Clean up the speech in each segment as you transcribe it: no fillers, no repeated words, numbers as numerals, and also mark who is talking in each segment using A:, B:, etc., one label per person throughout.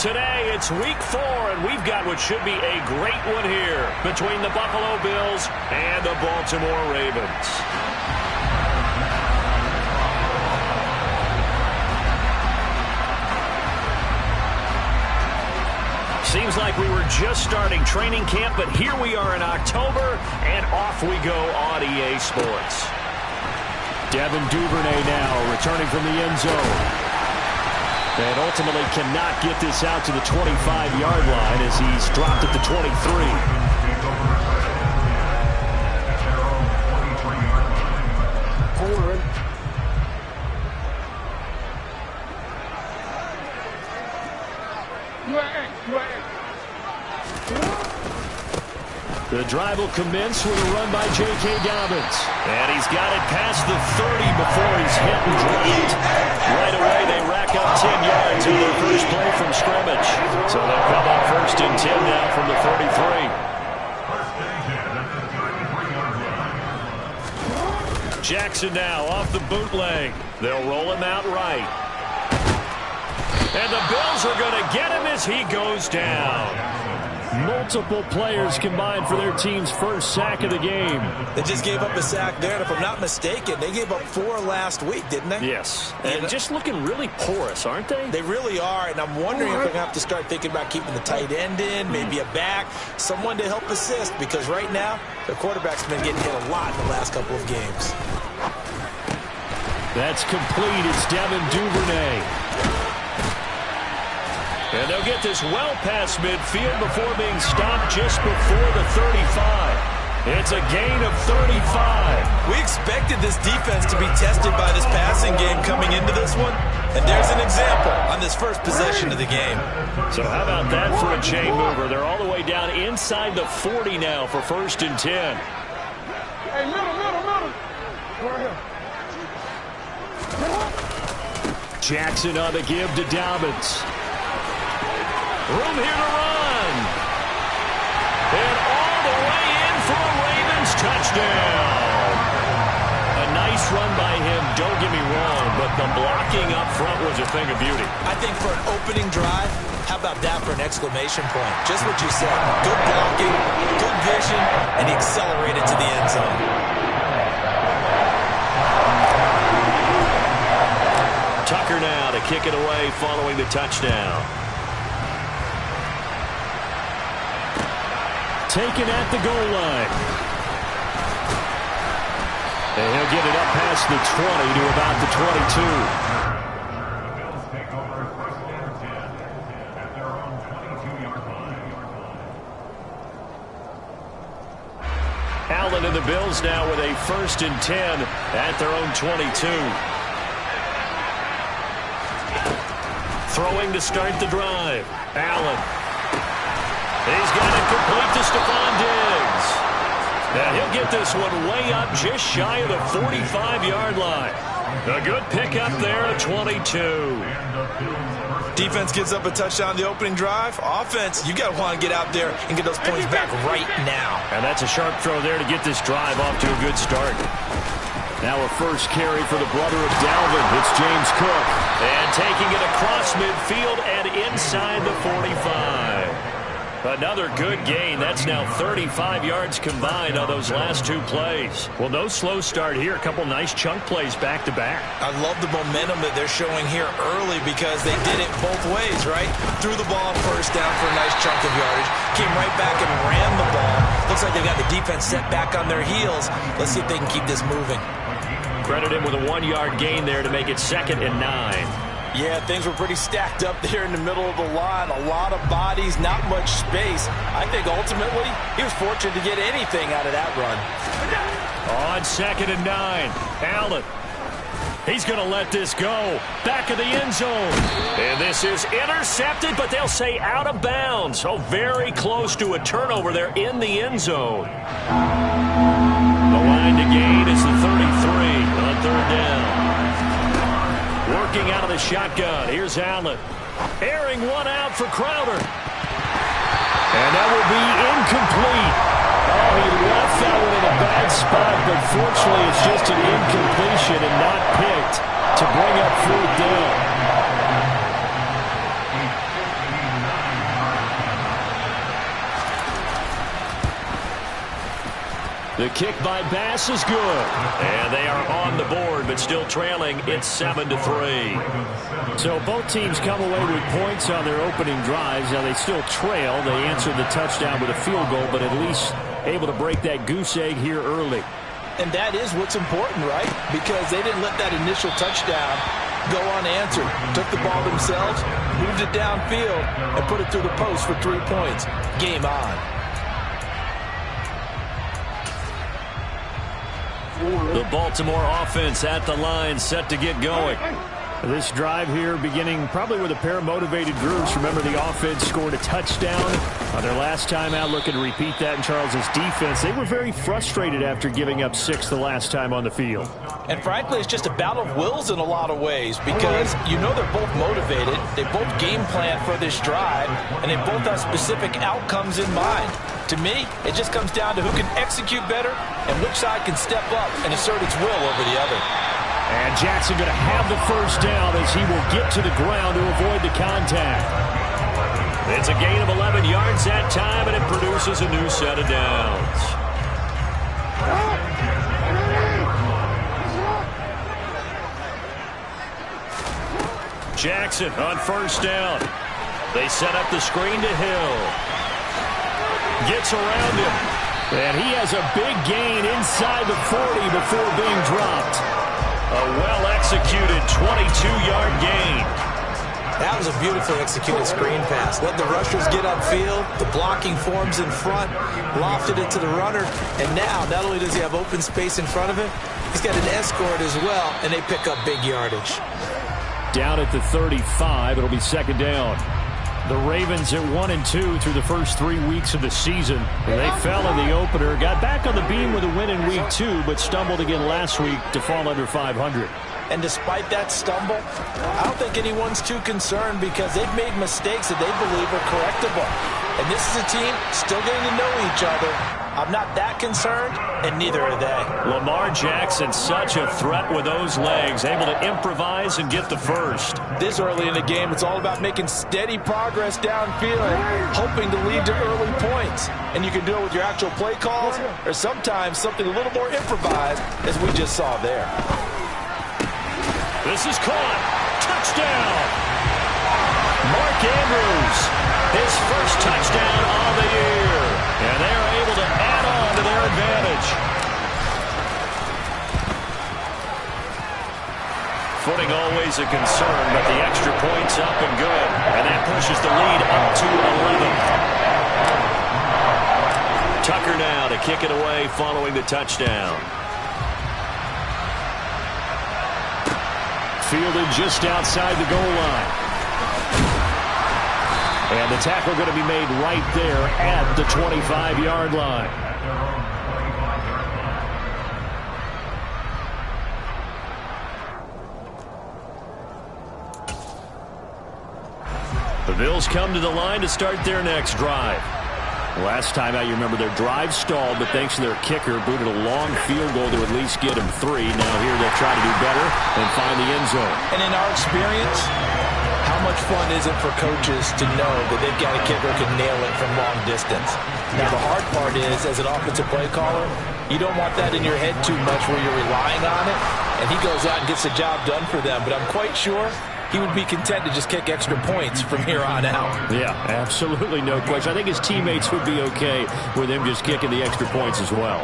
A: Today, it's week 4, and we've got what should be a great one here between the Buffalo Bills and the Baltimore Ravens. Seems like we were just starting training camp, but here we are in October, and off we go on EA Sports. Devin Duvernay now returning from the end zone. And ultimately cannot get this out to the 25-yard line as he's dropped at the 23. The drive will commence with a run by J.K. Dobbins. And he's got it past the 30 before he's hit and dropped. Right away, they rack up 10 yards in their first play from scrimmage. So they'll come up 1st and 10 now from the 33. Jackson now off the bootleg. They'll roll him out right. And the Bills are going to get him as he goes down. Multiple players combined for their team's first sack of the game.
B: They just gave up a sack there, and if I'm not mistaken, they gave up 4 last week, didn't they?
A: Yes. And just looking really porous, aren't they?
B: They really are, and I'm wondering if they're going to have to start thinking about keeping the tight end in, maybe a back, someone to help assist, because right now, their quarterback's been getting hit a lot in the last couple of games.
A: That's complete. It's Devin Duvernay. And they'll get this well past midfield before being stopped just before the 35. It's a gain of 35.
B: We expected this defense to be tested by this passing game coming into this one. And there's an example on this first possession of the game.
A: So how about that for a chain mover? They're all the way down inside the 40 now for 1st and 10.
C: Hey, middle. Right here.
A: Jackson on the give to Dobbins. Room here to run. And all the way in for a Ravens touchdown. A nice run by him, don't get me wrong, but the blocking up front was a thing of beauty.
B: I think for an opening drive, how about that for an exclamation point? Just what you said. Good blocking, good vision, and he accelerated to the end zone.
A: Tucker now to kick it away following the touchdown. Taken at the goal line. And he'll get it up past the 20 to about the 22. Allen and the Bills now with a 1st and 10 at their own 22. Throwing to start the drive. Allen. He's got it complete to Stephon Diggs. And he'll get this one way up just shy of the 45-yard line. A good pickup there at 22.
B: Defense gives up a touchdown the opening drive. Offense, you got to want to get out there and get those points back right now.
A: And that's a sharp throw there to get this drive off to a good start. Now a first carry for the brother of Dalvin. It's James Cook. And taking it across midfield and inside the 45. Another good gain. That's now 35 yards combined on those last 2 plays. Well, no slow start here. A couple nice chunk plays back-to-back.
B: I love the momentum that they're showing here early because they did it both ways, right? Threw the ball first down for a nice chunk of yardage. Came right back and ran the ball. Looks like they've got the defense set back on their heels. Let's see if they can keep this moving.
A: Credit him with a 1-yard gain there to make it 2nd and 9.
B: Yeah, things were pretty stacked up there in the middle of the line. A lot of bodies, not much space. I think ultimately he was fortunate to get anything out of that run.
A: On 2nd and 9, Allen. He's going to let this go. Back of the end zone. And this is intercepted, but they'll say out of bounds. So very close to a turnover there in the end zone. The line to gain is the 33 on 3rd down. Working out of the shotgun. Here's Allen. Airing one out for Crowder. And that will be incomplete. Oh, he left that one in a bad spot, but fortunately it's just an incompletion and not picked to bring up 4th down. The kick by Bass is good. And they are on the board, but still trailing. It's 7-3.
D: So both teams come away with points on their opening drives. Now they still trail. They answered the touchdown with a field goal, but at least able to break that goose egg here early.
B: And that is what's important, right? Because they didn't let that initial touchdown go unanswered. Took the ball themselves, moved it downfield, and put it through the post for 3 points. Game on.
A: The Baltimore offense at the line, set to get going.
D: This drive here beginning probably with a pair of motivated groups. Remember, the offense scored a touchdown on their last time out, looking to repeat that in Charles's defense. They were very frustrated after giving up 6 the last time on the field.
B: And frankly, it's just a battle of wills in a lot of ways because you know they're both motivated. They both game plan for this drive, and they both have specific outcomes in mind. To me, it just comes down to who can execute better and which side can step up and assert its will over the other.
D: And Jackson going to have the first down as he will get to the ground to avoid the contact.
A: It's a gain of 11 yards that time, and it produces a new set of downs. Jackson on first down. They set up the screen to Hill. Gets around him.
D: And he has a big gain inside the 40 before being dropped.
A: A well-executed 22-yard gain.
B: That was a beautifully executed screen pass. Let the rushers get upfield. The blocking forms in front. Lofted it to the runner. And now, not only does he have open space in front of him, he's got an escort as well, and they pick up big yardage.
D: Down at the 35, it'll be second down. The Ravens at 1-2 through the first 3 weeks of the season. They fell in the opener, got back on the beam with a win in week 2, but stumbled again last week to fall under 500.
B: And despite that stumble, I don't think anyone's too concerned because they've made mistakes that they believe are correctable. And this is a team still getting to know each other. I'm not that concerned, and neither are they.
A: Lamar Jackson, such a threat with those legs, able to improvise and get the first.
B: This early in the game, it's all about making steady progress downfield, hoping to lead to early points. And you can do it with your actual play calls, or sometimes something a little more improvised, as we just saw there.
A: This is caught. Touchdown. Mark Andrews, his first touchdown on the year. And they are able to add on to their advantage. Footing always a concern, but the extra point's up and good. And that pushes the lead up to 11. Tucker now to kick it away following the touchdown.
D: Fielded just outside the goal line. And the tackle going to be made right there at the 25-yard line.
A: The Bills come to the line to start their next drive.
D: Last time out, you remember their drive stalled, but thanks to their kicker, booted a long field goal to at least get them 3. Now here they'll try to do better and find the end zone.
B: And in our experience, how much fun is it for coaches to know that they've got a kicker who can nail it from long distance? Now the hard part is, as an offensive play caller, you don't want that in your head too much where you're relying on it, and he goes out and gets the job done for them. But I'm quite sure he would be content to just kick extra points from here on out.
D: Yeah, absolutely no question. I think his teammates would be okay with him just kicking the extra points as well.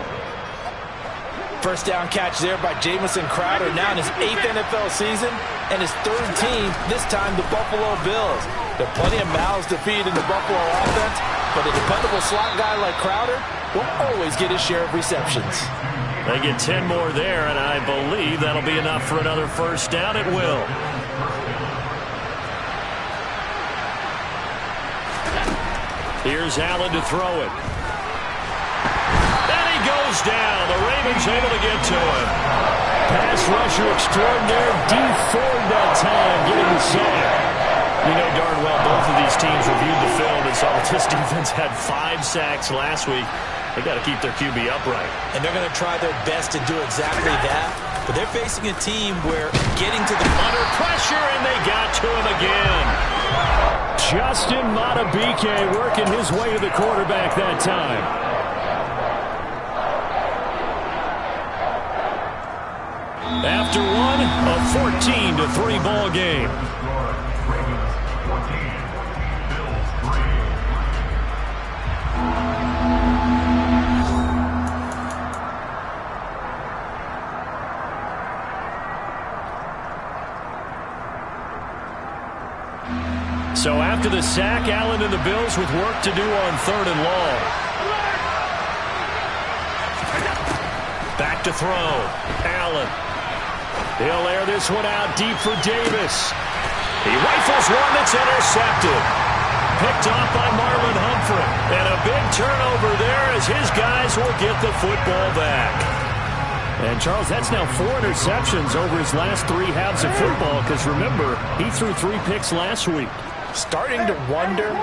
B: First down catch there by Jamison Crowder, now in his 8th NFL season and his 3rd team, this time the Buffalo Bills. There are plenty of mouths to feed in the Buffalo offense, but a dependable slot guy like Crowder will always get his share of receptions.
A: They get 10 more there, and I believe that'll be enough for another first down at will. Here's Allen to throw it. And he goes down. The Ravens able to get to him.
D: Pass rusher extraordinaire. D Ford that time getting the sack.
A: You know darn well both of these teams reviewed the film and saw that this defense had 5 sacks last week. They got to keep their QB upright.
B: And they're going to try their best to do exactly that. But they're facing a team where getting to the
A: under pressure, and they got to him again.
D: Justin Madubuike working his way to the quarterback that time.
A: After one, a 14-3 ball game. So after the sack, Allen and the Bills with work to do on 3rd and long. Back to throw. Allen. He'll air this one out deep for Davis. He rifles one that's intercepted. Picked off by Marlon Humphrey. And a big turnover there as his guys will get the football back. And, Charles, that's now 4 interceptions over his last 3 halves of football because, remember, he threw 3 picks last week.
B: Starting to wonder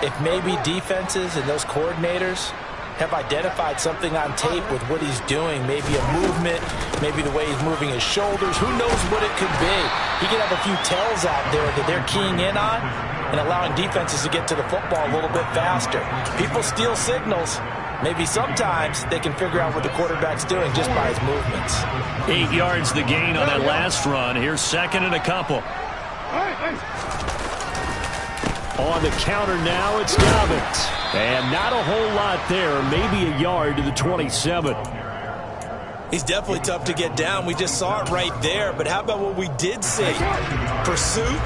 B: if maybe defenses and those coordinators have identified something on tape with what he's doing. Maybe a movement, maybe the way he's moving his shoulders. Who knows what it could be? He could have a few tells out there that they're keying in on and allowing defenses to get to the football a little bit faster. People steal signals. Maybe sometimes they can figure out what the quarterback's doing just by his movements.
A: 8 yards the gain on that last run. Here's 2nd and a couple. On the counter now, it's Dobbins. And not a whole lot there, maybe a yard to the 27.
B: He's definitely tough to get down. We just saw it right there. But how about what we did see? Pursuit,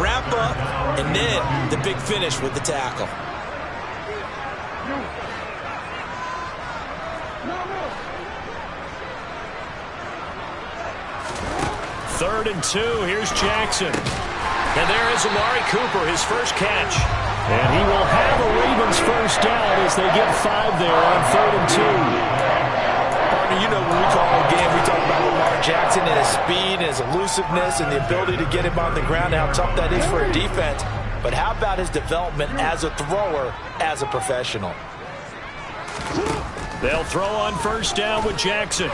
B: wrap up, and then the big finish with the tackle.
A: Third and 2, here's Jackson. And there is Amari Cooper, his first catch. And he will have a Ravens first down as they get 5 there on 3rd and 2.
B: Partner, you know when we call a game, we talk about Lamar Jackson and his speed and his elusiveness and the ability to get him on the ground and how tough that is for a defense. But how about his development as a thrower, as a professional?
A: They'll throw on first down with Jackson.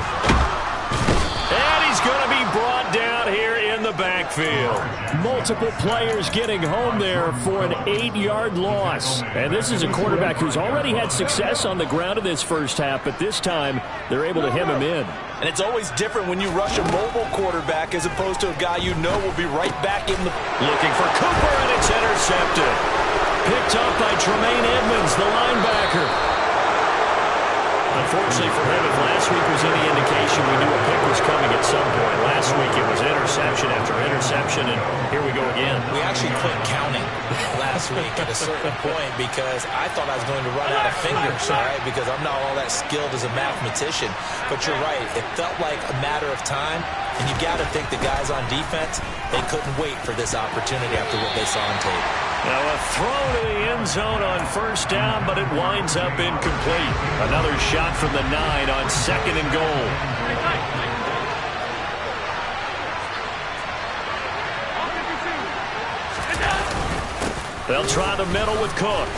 A: And he's going to be brought down here in the backfield.
D: Multiple players getting home there for an 8-yard loss. And this is a quarterback who's already had success on the ground in this first half, but this time they're able to hem him in.
B: And it's always different when you rush a mobile quarterback as opposed to a guy you know will be right back in the...
A: Looking for Cooper, and it's intercepted. Picked up by Tremaine Edmonds, the linebacker. Unfortunately for him, if last week was any indication, we knew a pick was coming at some point. Last week it was interception after interception, and here we go again.
B: We actually quit counting last week at a certain point because I thought I was going to run out of fingers, right? Because I'm not all that skilled as a mathematician. But you're right. It felt like a matter of time, and you got to think the guys on defense, they couldn't wait for this opportunity after what they saw on tape.
A: Now a throw to the end zone on first down, but it winds up incomplete. Another shot from the 9 on 2nd and goal. They'll try the middle with Cook.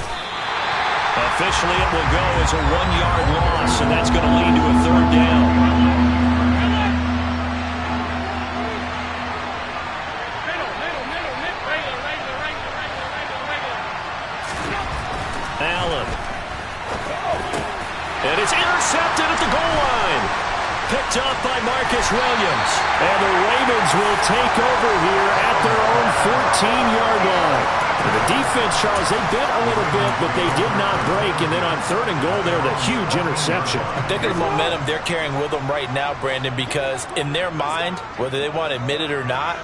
A: Officially it will go as a 1-yard loss, and that's going to lead to a 3rd down. Allen. And it's intercepted at the goal line. Picked up by Marcus Williams. And the Ravens will take over here at their own 14-yard line. And the defense, Charles, they bit a little bit, but they did not break. And then on 3rd and goal there, the huge interception.
B: I'm thinking of the momentum they're carrying with them right now, Brandon, because in their mind, whether they want to admit it or not,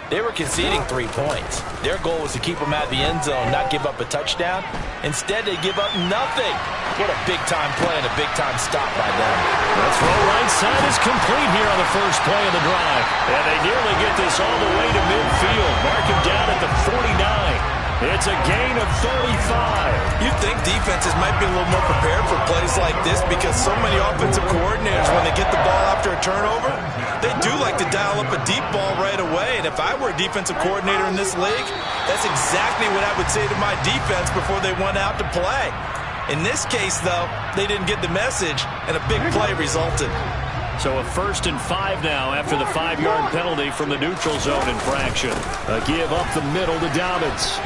B: they were conceding 3 points. Their goal was to keep them out of the end zone, not give up a touchdown. Instead, they give up nothing. What a big-time play and a big-time stop by them.
A: The throw right side is complete here on the first play of the drive. And they nearly get this all the way to midfield. Mark him down at the 49. It's a gain of 35.
B: You'd think defenses might be a little more prepared for plays like this because so many offensive coordinators, when they get the ball after a turnover, they do like to dial up a deep ball right away. And if I were a defensive coordinator in this league, that's exactly what I would say to my defense before they went out to play. In this case, though, they didn't get the message, and a big play resulted.
A: So a 1st and 5 now after the 5-yard penalty from the neutral zone infraction. A give up the middle to Dobbins.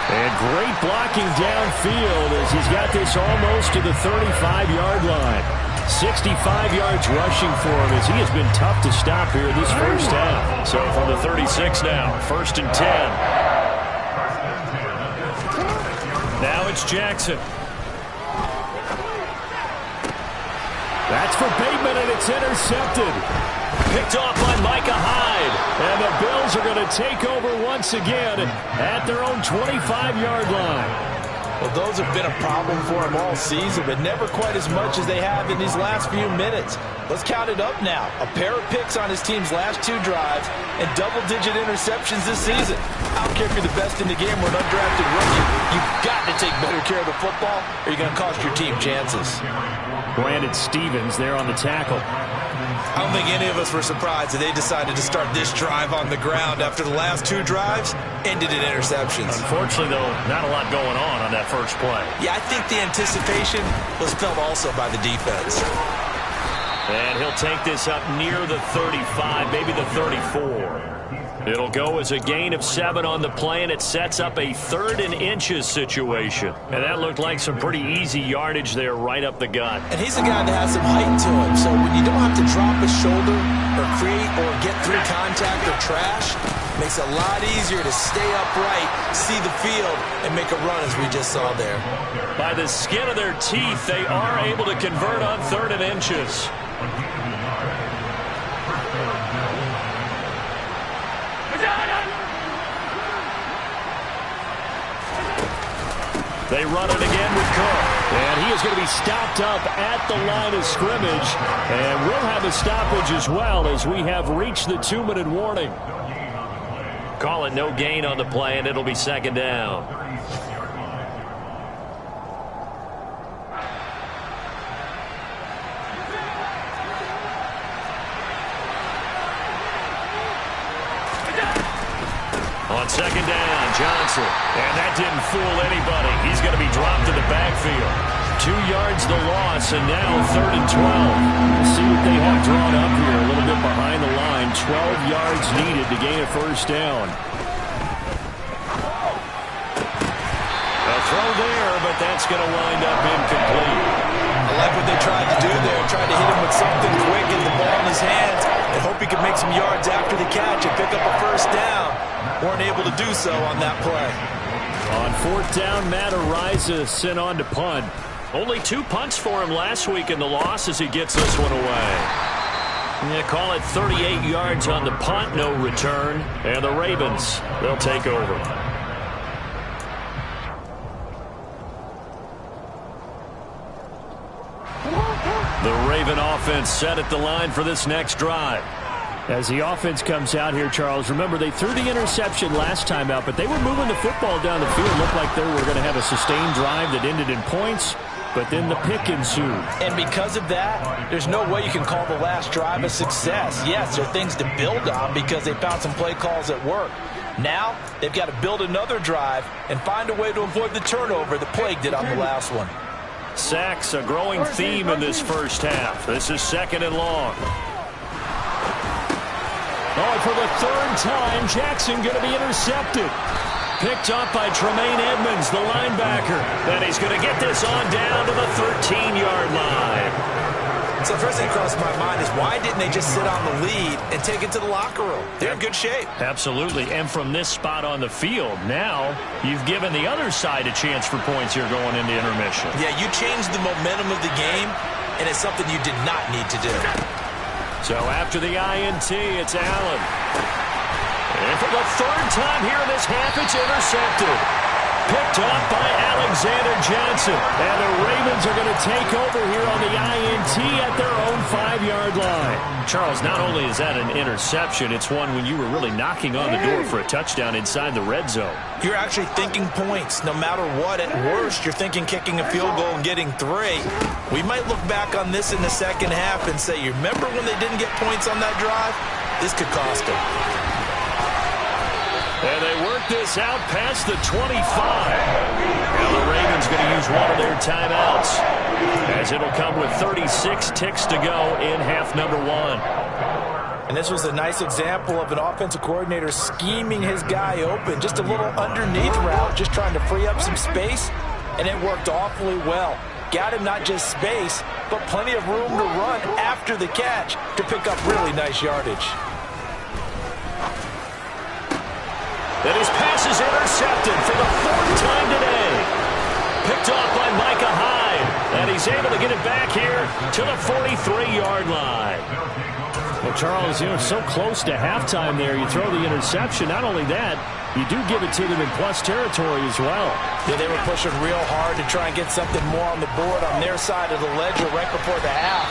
A: And great blocking downfield as he's got this almost to the 35-yard line.
D: 65 yards rushing for him as he has been tough to stop here in this first half.
A: So from the 36 now, 1st and 10. Now it's Jackson.
D: That's for Bateman, and it's intercepted.
A: Picked off by Micah Hyde.
D: And the Bills are going to take over once again at their own 25-yard line.
B: Well, those have been a problem for him all season, but never quite as much as they have in these last few minutes. Let's count it up now. A pair of picks on his team's last 2 drives and double-digit interceptions this season. I don't care if you're the best in the game or an undrafted rookie. You've got to take better care of the football or you're going to cost your team chances.
D: Brandon Stevens there on the tackle.
B: I don't think any of us were surprised that they decided to start this drive on the ground after the last 2 drives ended in interceptions.
A: Unfortunately, though, not a lot going on that first play.
B: Yeah, I think the anticipation was felt also by the defense.
A: And he'll take this up near the 35, maybe the 34. It'll go as a gain of 7 on the play, and it sets up a 3rd and inches situation. And that looked like some pretty easy yardage there right up the gut.
B: And he's a guy that has some height to him, so when you don't have to drop a shoulder or create or get through contact or trash, it makes it a lot easier to stay upright, see the field, and make a run as we just saw there.
A: By the skin of their teeth, they are able to convert on 3rd and inches. They run it again with Cook.
D: And he is going to be stopped up at the line of scrimmage. And we'll have a stoppage as well as we have reached the 2-minute warning.
A: Call it no gain on the play, and it'll be 2nd down. On 2nd down, Johnson. And that didn't fool anybody. He's going to be dropped in the backfield. 2 yards the loss, and now 3rd and 12.
D: We'll see what they have drawn up here. A little bit behind the line. 12 yards needed to gain a 1st down.
A: A throw there, but that's going to wind up incomplete.
B: I like what they tried to do there. Tried to hit him with something quick, get the ball in his hands, and hope he could make some yards after the catch and pick up a 1st down. Weren't able to do so on that play.
D: On 4th down, Matt Araiza sent on to punt.
A: Only 2 punts for him last week in the loss as he gets this one away. Yeah, call it 38 yards on the punt, no return. And the Ravens, they'll take over. The Raven offense set at the line for this next drive.
D: As the offense comes out here, Charles, remember they threw the interception last time out, but they were moving the football down the field. Looked like they were going to have a sustained drive that ended in points, but then the pick ensued.
B: And because of that, there's no way you can call the last drive a success. Yes, there are things to build on because they found some play calls that work. Now, they've got to build another drive and find a way to avoid the turnover that plagued it on the last one.
A: Sacks, a growing theme in this first half. This is 2nd and long.
D: Oh, for the 3rd time, Jackson going to be intercepted.
A: Picked up by Tremaine Edmonds, the linebacker. Then he's going to get this on down to the 13-yard line.
B: So the first thing crossed my mind is why didn't they just sit on the lead and take it to the locker room? They're in good shape.
A: Absolutely. And from this spot on the field, now you've given the other side a chance for points here going into intermission.
B: Yeah, you changed the momentum of the game, and it's something you did not need to do.
A: So after the INT, it's Allen. And for the 3rd time here in this half, it's intercepted. Picked up by Alexander Johnson. And the Ravens are going to take over here on the INT at their own 5-yard line. Charles, not only is that an interception, it's one when you were really knocking on the door for a touchdown inside the red zone.
B: You're actually thinking points. No matter what, at worst, you're thinking kicking a field goal and getting 3. We might look back on this in the second half and say, you remember when they didn't get points on that drive? This could cost them.
A: And they work this out past the 25. Now the Ravens going to use one of their timeouts, as it'll come with 36 ticks to go in half number 1.
B: And this was a nice example of an offensive coordinator scheming his guy open. Just a little underneath route, just trying to free up some space, and it worked awfully well. got him not just space, but plenty of room to run after the catch to pick up really nice yardage.
A: And his pass is intercepted for the 4th time today. Picked off by Micah Hyde. And he's able to get it back here to the 43-yard line.
D: Well, Charles, so close to halftime there. You throw the interception. Not only that, you do give it to them in plus territory as well.
B: Yeah, they were pushing real hard to try and get something more on the board on their side of the ledger right before the half.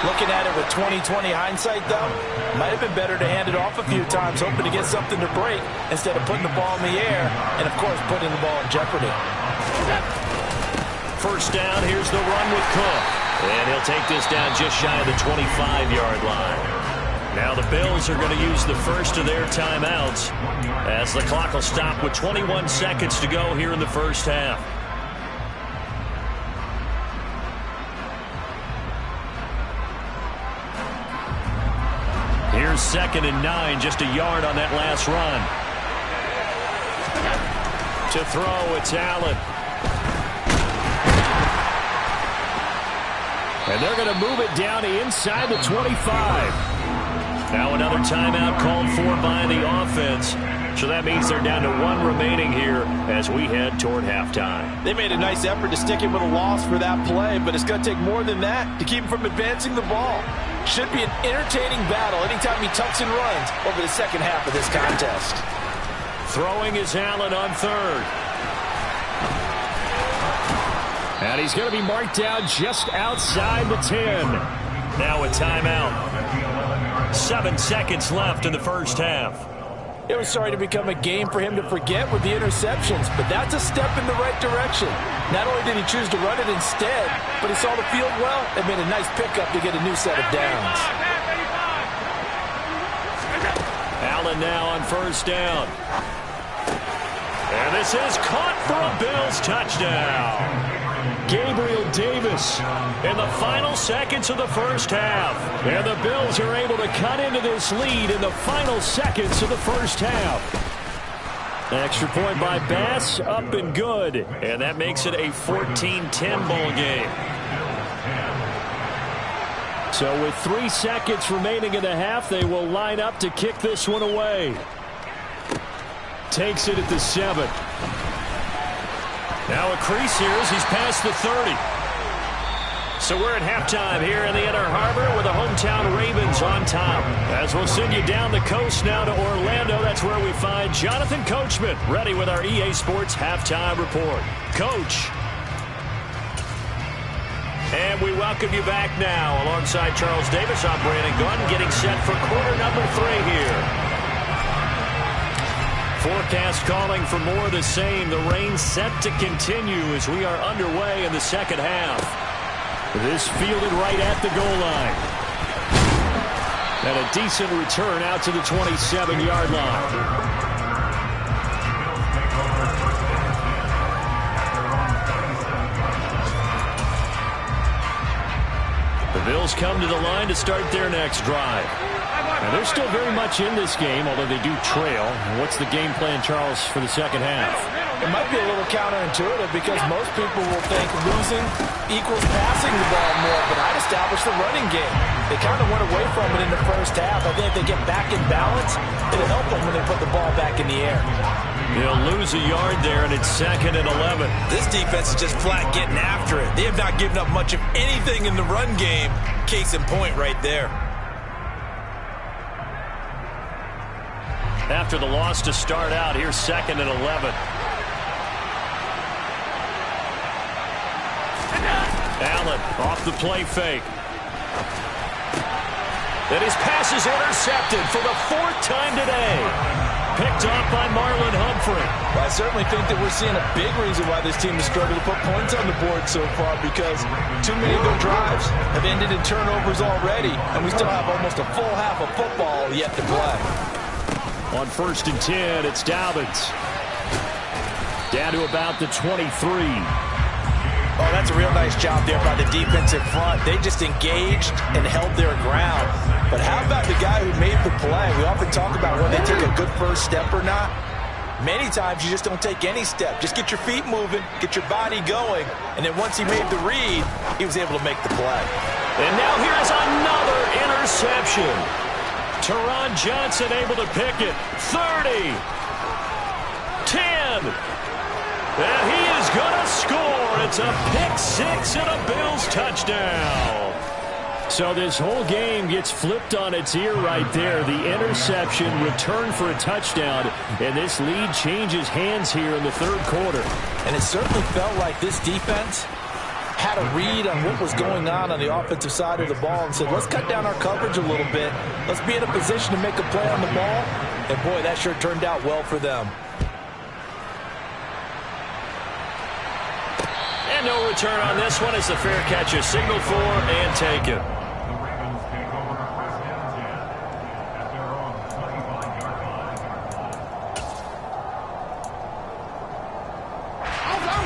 B: Looking at it with 20/20 hindsight, though, might have been better to hand it off a few times, hoping to get something to break instead of putting the ball in the air and, of course, putting the ball in jeopardy.
A: First down, here's the run with Cook. And he'll take this down just shy of the 25-yard line. Now the Bills are going to use the first of their timeouts as the clock will stop with 21 seconds to go here in the first half. Here's 2nd and 9, just a yard on that last run. To throw, it's Allen. And they're going to move it down to inside the 25. Now another timeout called for by the offense. So that means they're down to 1 remaining here as we head toward halftime.
B: They made a nice effort to stick it with a loss for that play, but it's going to take more than that to keep him from advancing the ball. Should be an entertaining battle anytime he tucks and runs over the second half of this contest.
A: Throwing is Allen on 3rd.
D: And he's going to be marked down just outside the 10.
A: Now a timeout. 7 seconds left in the first half.
B: It was starting to become a game for him to forget with the interceptions, but that's a step in the right direction. Not only did he choose to run it instead, but he saw the field well and made a nice pickup to get a new set of downs.
A: Allen now on first down. And this is caught for a Bills touchdown. Gabriel Davis in the final seconds of the first half. And the Bills are able to cut into this lead in the final seconds of the first half. Extra point by Bass, up and good. And that makes it a 14-10 ball game. So with 3 seconds remaining in the half, they will line up to kick this one away. Takes it at the 7. Now a crease here as he's past the 30. So we're at halftime here in the Inner Harbor with the hometown Ravens on top. As we'll send you down the coast now to Orlando, that's where we find Jonathan Coachman ready with our EA Sports halftime report. Coach. And we welcome you back now. Alongside Charles Davis, I'm Brandon Gunn getting set for quarter number 3 here. Forecast calling for more of the same. The rain set to continue as we are underway in the second half. This fielded right at the goal line. And a decent return out to the 27-yard line. The Bills come to the line to start their next drive. Now, they're still very much in this game, although they do trail. What's the game plan, Charles, for the second half?
B: It might be a little counterintuitive because most people will think losing equals passing the ball more, but I'd establish the running game. They kind of went away from it in the first half. I think if they get back in balance, it'll help them when they put the ball back in the air.
A: They'll lose a yard there, and it's 2nd and 11.
B: This defense is just flat getting after it. They have not given up much of anything in the run game. Case in point right there.
A: After the loss to start out, here's 2nd and 11. Allen off the play fake. And his pass is intercepted for the 4th time today. Picked off by Marlon Humphrey.
B: Well, I certainly think that we're seeing a big reason why this team has struggled to put points on the board so far, because too many of their drives have ended in turnovers already, and we still have almost a full half of football yet to play.
A: On 1st and 10, it's Dobbins. Down to about the 23.
B: Oh, that's a real nice job there by the defensive front. They just engaged and held their ground. But how about the guy who made the play? We often talk about when they take a good first step or not. Many times you just don't take any step. Just get your feet moving, get your body going, and then once he made the read, he was able to make the play.
A: And now here's another interception. Teron Johnson able to pick it. 30. 10. And he is going to score. It's a pick six and a Bills touchdown.
D: So this whole game gets flipped on its ear right there. The interception, return for a touchdown, and this lead changes hands here in the third quarter.
B: And it certainly felt like this defense had a read on what was going on the offensive side of the ball and said, let's cut down our coverage a little bit. Let's be in a position to make a play on the ball. And, boy, that sure turned out well for them.
A: And no return on this one as the fair catch is signaled for and taken.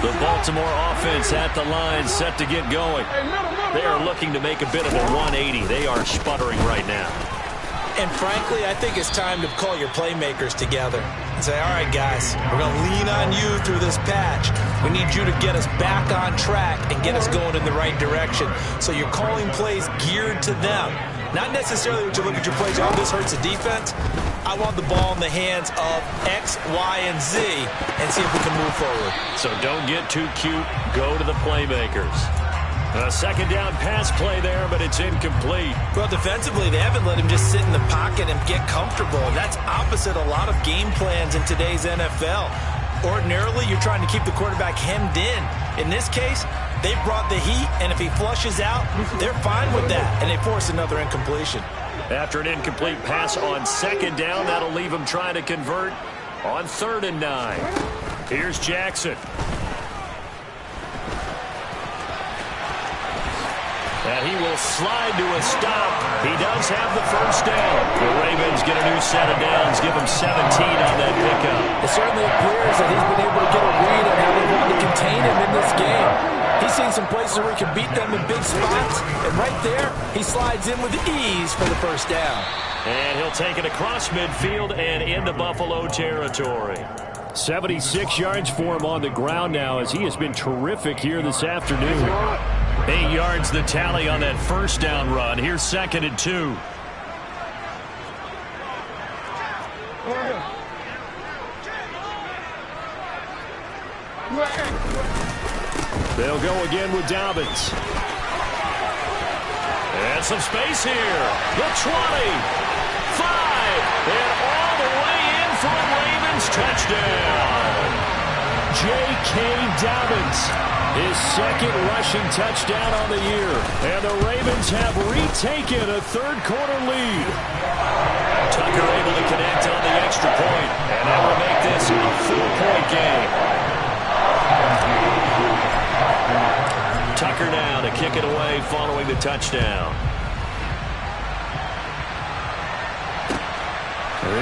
A: The Baltimore offense at the line, set to get going. They are looking to make a bit of a 180. They are sputtering right now.
B: And frankly, I think it's time to call your playmakers together and say, all right, guys, we're going to lean on you through this patch. We need you to get us back on track and get us going in the right direction. So you're calling plays geared to them. Not necessarily what you look at your plays, oh, this hurts the defense. I want the ball in the hands of X, Y, and Z and see if we can move forward.
A: So don't get too cute. Go to the playmakers. A second down pass play there, but it's incomplete.
B: Well, defensively, they haven't let him just sit in the pocket and get comfortable. And that's opposite a lot of game plans in today's NFL. Ordinarily, you're trying to keep the quarterback hemmed in. In this case, they brought the heat, and if he flushes out, they're fine with that, and they force another incompletion.
A: After an incomplete pass on second down, that'll leave him trying to convert on 3rd and 9. Here's Jackson. And he will slide to a stop. He does have the first down. The Ravens get a new set of downs, give him 17 on that pickup.
B: It certainly appears that he's been able to get a read on how they want to contain him in this game. He's seen some places where he can beat them in big spots, and right there, he slides in with ease for the first down.
A: And he'll take it across midfield and into Buffalo territory.
D: 76 yards for him on the ground now as he has been terrific here this afternoon.
A: 8 yards the tally on that first down run. Here's 2nd and 2.
D: They'll go again with Dobbins.
A: And some space here. The 20. 5. And all the way in for a Ravens touchdown.
D: J.K. Dobbins. His second rushing touchdown on the year. And the Ravens have retaken a third quarter lead.
A: Tucker able to connect on the extra point. And that will make this a 4-point game. Tucker now to kick it away following the touchdown.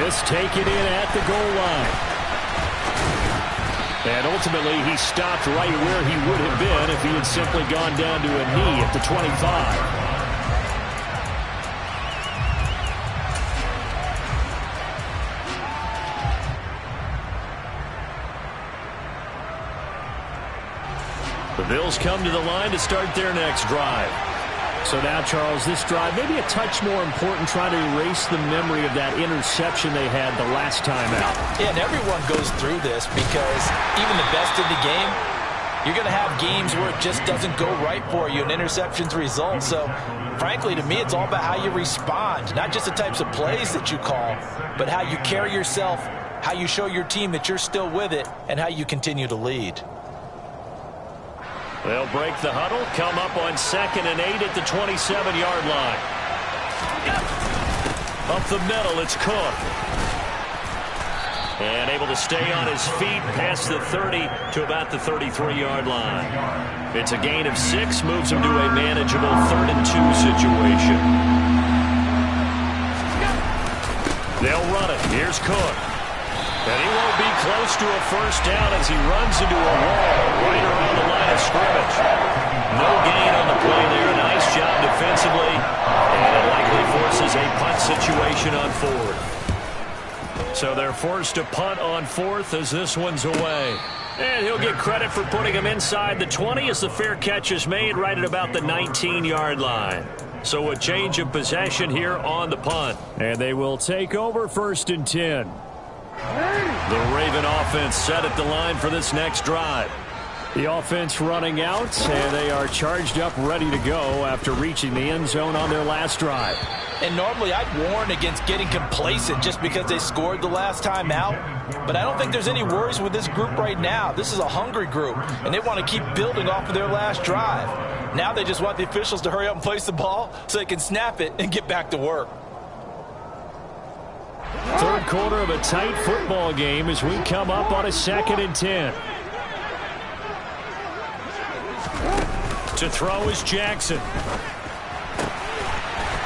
D: This taken in at the goal line. And ultimately, he stopped right where he would have been if he had simply gone down to a knee at the 25.
A: The Bills come to the line to start their next drive.
D: So now, Charles, this drive maybe a touch more important, trying to erase the memory of that interception they had the last time out.
B: Yeah, and everyone goes through this because even the best in the game, you're going to have games where it just doesn't go right for you and interceptions result. So, frankly, to me, it's all about how you respond, not just the types of plays that you call, but how you carry yourself, how you show your team that you're still with it, and how you continue to lead.
A: They'll break the huddle, come up on 2nd and 8 at the 27-yard line. Up the middle, it's Cook. And able to stay on his feet past the 30 to about the 33-yard line. It's a gain of 6, moves him to a manageable 3rd and 2 situation. They'll run it. Here's Cook. And he won't be close to a first down as he runs into a wall right around the line of scrimmage. No gain on the play there. Nice job defensively. And it likely forces a punt situation on 4th. So they're forced to punt on fourth as this one's away. And he'll get credit for putting him inside the 20 as the fair catch is made right at about the 19-yard line. So a change of possession here on the punt.
D: And they will take over 1st and 10.
A: The Raven offense set at the line for this next drive.
D: The offense running out, and they are charged up, ready to go after reaching the end zone on their last drive.
B: And normally I'd warn against getting complacent just because they scored the last time out. But I don't think there's any worries with this group right now. This is a hungry group, and they want to keep building off of their last drive. Now they just want the officials to hurry up and place the ball so they can snap it and get back to work.
D: Third quarter of a tight football game as we come up on a 2nd and 10.
A: To throw is Jackson.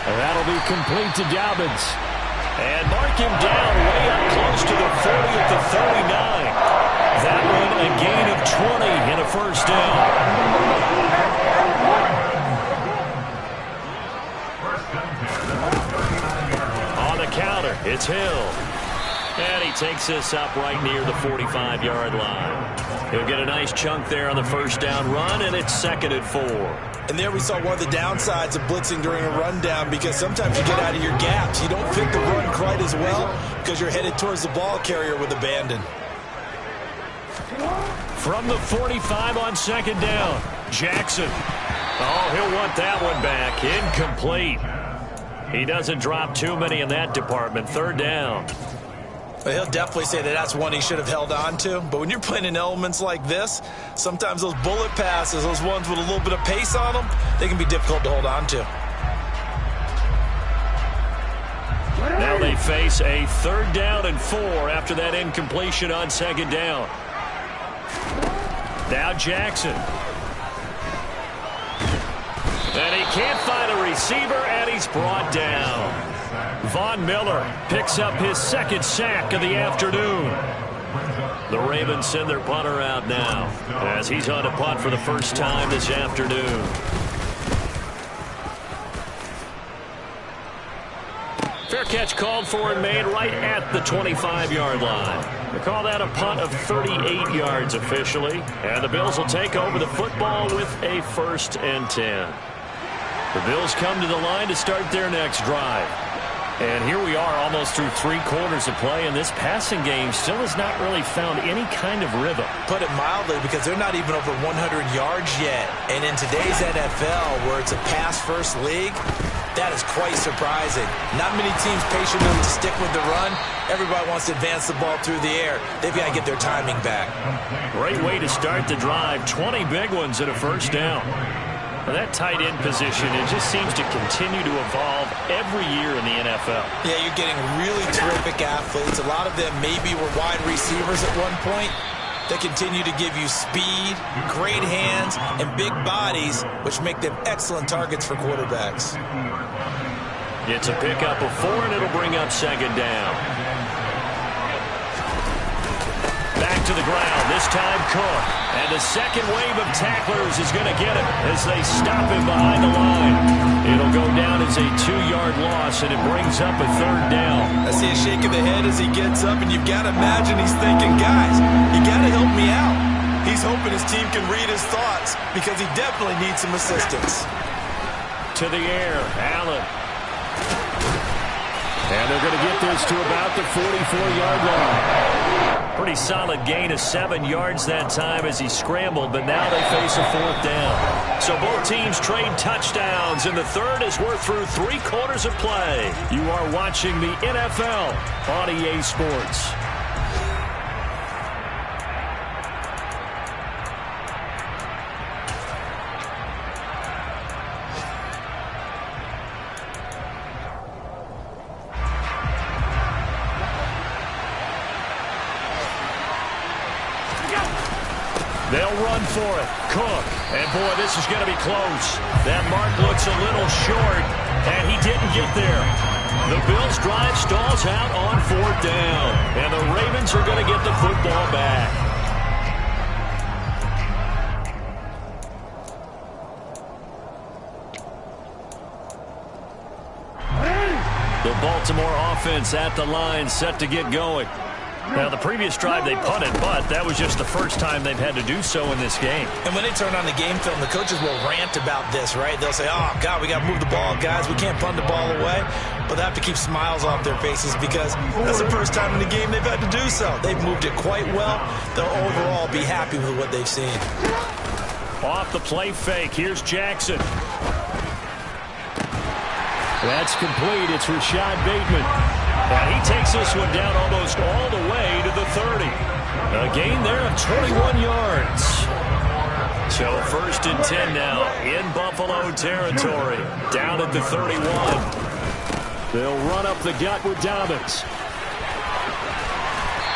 D: And that'll be complete to Dobbins.
A: And mark him down way up close to the 40 at the 39. That one a gain of 20 and a first down. On the counter, it's Hill. And he takes this up right near the 45-yard line. He'll get a nice chunk there on the first down run, and it's 2nd and 4.
B: And there we saw one of the downsides of blitzing during a rundown, because sometimes you get out of your gaps. You don't fit the run quite as well because you're headed towards the ball carrier with abandon.
A: From the 45 on 2nd down, Jackson. Oh, he'll want that one back. Incomplete. He doesn't drop too many in that department. 3rd down.
B: Well, he'll definitely say that that's one he should have held on to. But when you're playing in elements like this, sometimes those bullet passes, those ones with a little bit of pace on them, they can be difficult to hold on to.
A: Now they face a 3rd down and 4 after that incompletion on 2nd down. Now Jackson. And he can't find a receiver, and he's brought down. Von Miller picks up his 2nd sack of the afternoon. The Ravens send their punter out now as he's on a punt for the first time this afternoon. Fair catch called for and made right at the 25-yard line. They call that a punt of 38 yards officially. And the Bills will take over the football with a 1st and 10. The Bills come to the line to start their next drive. And here we are almost through 3 quarters of play, and this passing game still has not really found any kind of rhythm.
B: Put it mildly, because they're not even over 100 yards yet. And in today's NFL, where it's a pass-first league, that is quite surprising. Not many teams patient enough to stick with the run. Everybody wants to advance the ball through the air. They've got to get their timing back.
A: Great way to start the drive. 20 big ones and a first down. Well, that tight end position, it just seems to continue to evolve every year in the NFL.
B: Yeah, you're getting really terrific athletes. A lot of them maybe were wide receivers at one point. They continue to give you speed, great hands, and big bodies, which make them excellent targets for quarterbacks.
A: It's a pickup of 4, and it'll bring up 2nd down. Back to the ground, this time Cook. And the second wave of tacklers is going to get him as they stop him behind the line. It'll go down as a 2-yard loss, and it brings up a 3rd down.
B: I see a shake of the head as he gets up, and you've got to imagine he's thinking, guys, you got to help me out. He's hoping his team can read his thoughts because he definitely needs some assistance.
A: To the air, Allen.
D: And they're going to get this to about the 44-yard line.
A: Pretty solid gain of 7 yards that time as he scrambled, but now they face a 4th down. So both teams trade touchdowns, and the third as we're through 3 quarters of play. You are watching the NFL on EA Sports. They'll run for it. Cook. And, boy, this is going to be close. That mark looks a little short, and he didn't get there. The Bills' drive stalls out on 4th down, and the Ravens are going to get the football back. The Baltimore offense at the line, set to get going. Now, the previous drive they punted, but that was just the first time they've had to do so in this game.
B: And when they turn on the game film, the coaches will rant about this, right? They'll say, oh, God, we got to move the ball, guys. We can't punt the ball away. But they have to keep smiles off their faces because that's the first time in the game they've had to do so. They've moved it quite well. They'll overall be happy with what they've seen.
A: Off the play fake, here's Jackson.
D: That's complete. It's Rashad Bateman.
A: And he takes this one down almost all the way to the 30. A gain there of 21 yards. So 1st and 10 now in Buffalo territory. Down at the 31.
D: They'll run up the gut with Dobbins.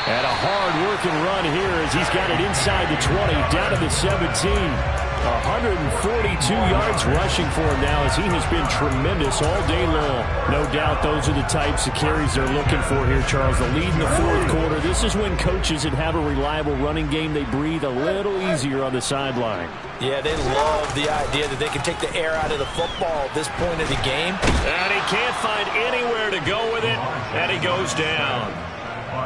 D: And a hard-working run here as he's got it inside the 20, down to the 17. 142 yards rushing for him now as he has been tremendous all day long. No doubt those are the types of carries they're looking for here, Charles. The lead in the fourth quarter. This is when coaches that have a reliable running game, they breathe a little easier on the sideline.
B: Yeah, they love the idea that they can take the air out of the football at this point of the game.
A: And he can't find anywhere to go with it, and he goes down.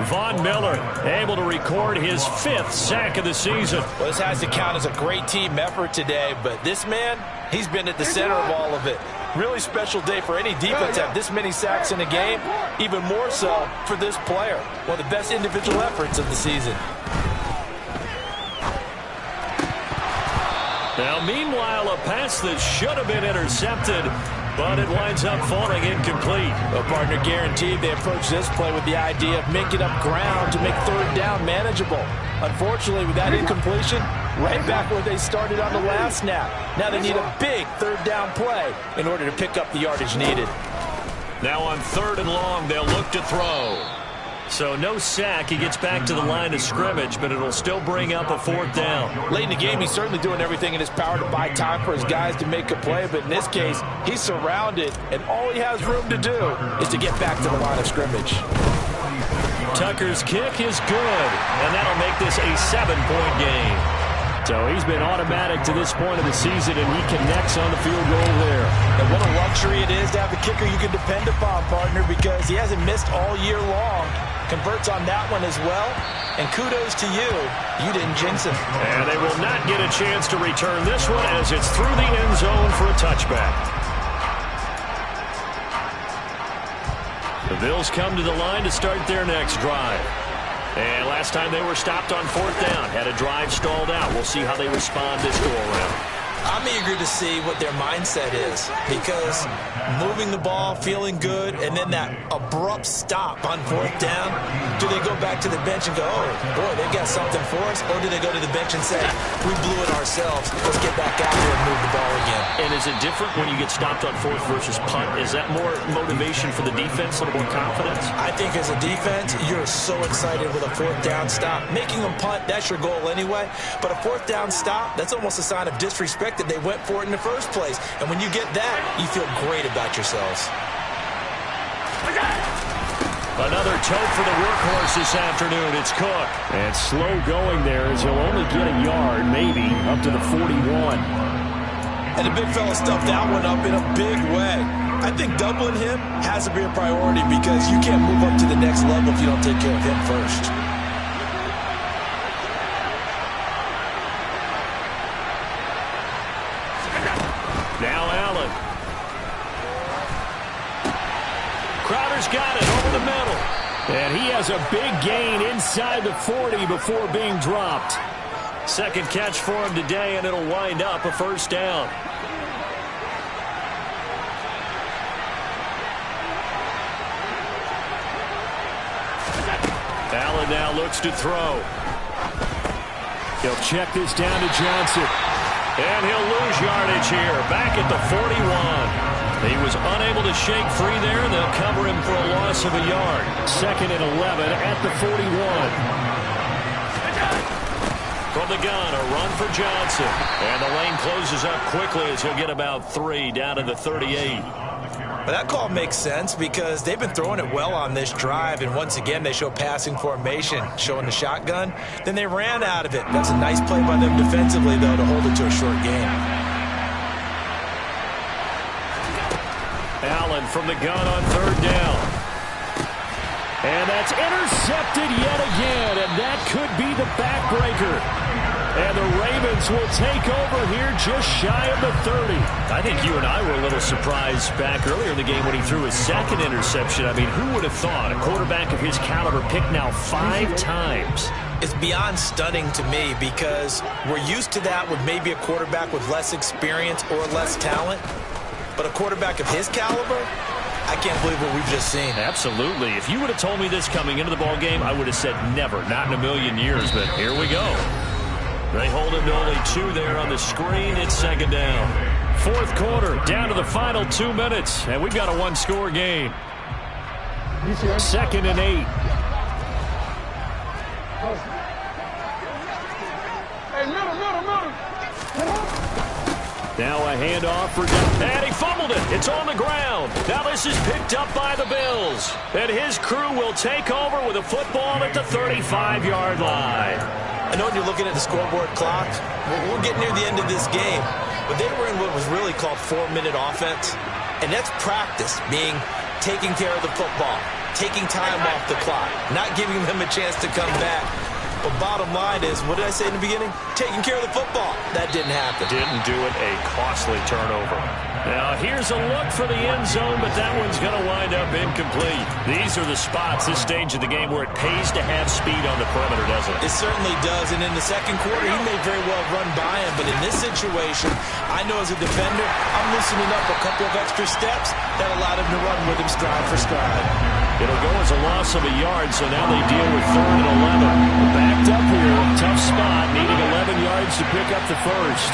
A: Von Miller able to record his 5th sack of the season.
B: Well, this has to count as a great team effort today, but this man, he's been at the center of all of it. Really special day for any defense to have this many sacks in a game, even more so for this player. One of the best individual efforts of the season.
A: Now, meanwhile, a pass that should have been intercepted, but it winds up falling incomplete.
B: Well, partner, guaranteed they approach this play with the idea of making up ground to make 3rd down manageable. Unfortunately, with that incompletion, right back where they started on the last snap. Now they need a big 3rd down play in order to pick up the yardage needed.
A: Now on 3rd and long, they'll look to throw. So no sack. He gets back to the line of scrimmage, but it'll still bring up a 4th down.
B: Late in the game, he's certainly doing everything in his power to buy time for his guys to make a play, but in this case, he's surrounded, and all he has room to do is to get back to the line of scrimmage.
A: Tucker's kick is good, and that'll make this a 7-point game.
D: So he's been automatic to this point of the season, and he connects on the field goal there.
B: And what a luxury it is to have a kicker you can depend upon, partner, because he hasn't missed all year long. Converts on that one as well. And kudos to you. You didn't jinx him.
A: And they will not get a chance to return this one as it's through the end zone for a touchback. The Bills come to the line to start their next drive. And last time they were stopped on 4th down, had a drive stalled out. We'll see how they respond this go-around.
B: I'm eager to see what their mindset is because moving the ball, feeling good, and then that abrupt stop on 4th down, do they go back to the bench and go, oh, boy, they've got something for us, or do they go to the bench and say, we blew it ourselves, let's get back out there and move the ball again?
A: And is it different when you get stopped on 4th versus punt? Is that more motivation for the defense, a little more confidence?
B: I think as a defense, you're so excited with a 4th down stop. Making them punt, that's your goal anyway, but a 4th down stop, that's almost a sign of disrespect that they went for it in the first place. And when you get that, you feel great about yourselves.
A: Another tote for the workhorse this afternoon. It's Cook.
D: And slow going there as he'll only get a yard, maybe, up to the 41.
B: And the big fella stuffed that one up in a big way. I think doubling him has to be a priority because you can't move up to the next level if you don't take care of him first.
A: Now Allen. Crowder's got it over the middle.
D: And he has a big gain inside the 40 before being dropped.
A: Second catch for him today, and it'll wind up a 1st down. Allen now looks to throw.
D: He'll check this down to Johnson.
A: And he'll lose yardage here, back at the 41. He was unable to shake free there. They'll cover him for a loss of a yard.
D: 2nd and 11 at the 41.
A: From the gun, a run for Johnson. And the lane closes up quickly as he'll get about 3 down to the 38.
B: But that call makes sense because they've been throwing it well on this drive, and once again they show passing formation, showing the shotgun. Then they ran out of it. That's a nice play by them defensively, though, to hold it to a short game.
A: Allen run from the gun on third down. And that's intercepted yet again, and that could be the backbreaker. And the Ravens will take over here just shy of the 30. I think you and I were a little surprised back earlier in the game when he threw his second interception. I mean, who would have thought a quarterback of his caliber picked now 5 times?
B: It's beyond stunning to me because we're used to that with maybe a quarterback with less experience or less talent. But a quarterback of his caliber, I can't believe what we've just seen.
A: Absolutely. If you would have told me this coming into the ball game, I would have said never, not in a million years. But here we go. They hold him to only 2 there on the screen. It's second down. Fourth quarter, down to the final 2 minutes, and we've got a 1-score game. Second and 8.
C: Hey, middle.
A: Now a handoff for and he fumbled it. It's on the ground. Now this is picked up by the Bills. And his crew will take over with a football at the 35-yard line.
B: I know when you're looking at the scoreboard clock, we're getting near the end of this game, but they were in what was really called 4-minute offense, and that's practice, being taking care of the football, taking time off the clock, not giving them a chance to come back. But bottom line is, what did I say in the beginning? Taking care of the football. That didn't happen.
A: Didn't do it. A costly turnover. Now here's a look for the end zone, but that one's going to wind up incomplete. These are the spots, this stage of the game, where it pays to have speed on the perimeter, doesn't it?
B: It certainly does, and in the second quarter, he may very well run by him, but in this situation, I know as a defender, I'm loosening up a couple of extra steps that allowed him to run with him stride for stride.
A: It'll go as a loss of a yard, so now they deal with 3rd and 11. Backed up here, tough spot, needing 11 yards to pick up the first.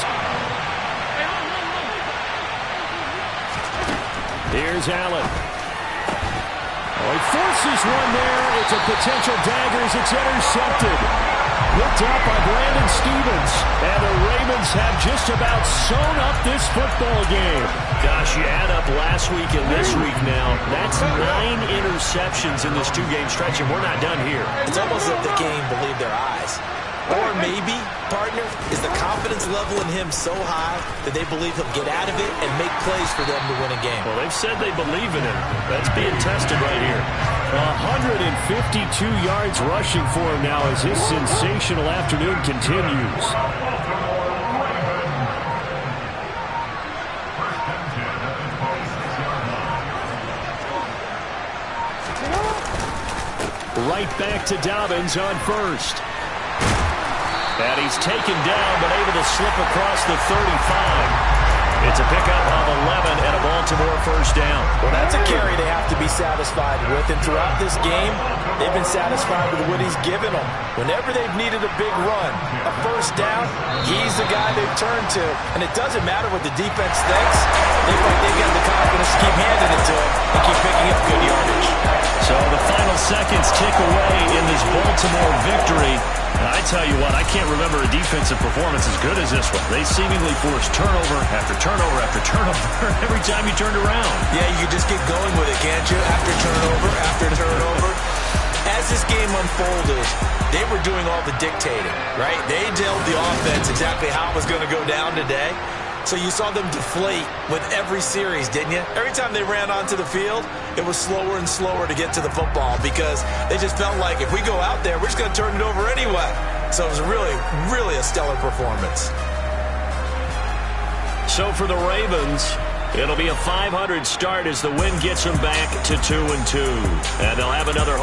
A: Here's Allen. Oh, he forces one there. It's a potential dagger as it's intercepted. Picked up by Brandon Stevens. And the Ravens have just about sewn up this football game. Gosh, you add up last week and this week now. That's 9 interceptions in this 2-game stretch, and we're not done here.
B: It's almost like they can't even believe their eyes. Or maybe, partner, is the confidence level in him so high that they believe he'll get out of it and make plays for them to win a game.
A: Well, they've said they believe in him. That's being tested right here. 152 yards rushing for him now as his sensational afternoon continues. Right back to Dobbins on first. And he's taken down, but able to slip across the 35. It's a pickup of 11 and a Baltimore first down.
B: Well, that's a carry they have to be satisfied with. And throughout this game, they've been satisfied with what he's given them. Whenever they've needed a big run, a first down, he's the guy they've turned to. And it doesn't matter what the defense thinks. They think they've got the confidence to keep handing it to him and keep picking up good yardage.
A: So the final seconds tick away in this Baltimore victory. And I tell you what, I can't remember a defensive performance as good as this one. They seemingly forced turnover after turnover after turnover every time you turned around.
B: Yeah, you just keep going with it, can't you? After turnover. As this game unfolded, they were doing all the dictating, right? They told the offense exactly how it was going to go down today. So you saw them deflate with every series, didn't you? Every time they ran onto the field, it was slower and slower to get to the football because they just felt like if we go out there, we're just going to turn it over anyway. So it was really, really a stellar performance.
A: So for the Ravens, it'll be a 500 start as the win gets them back to 2-2. And they'll have another home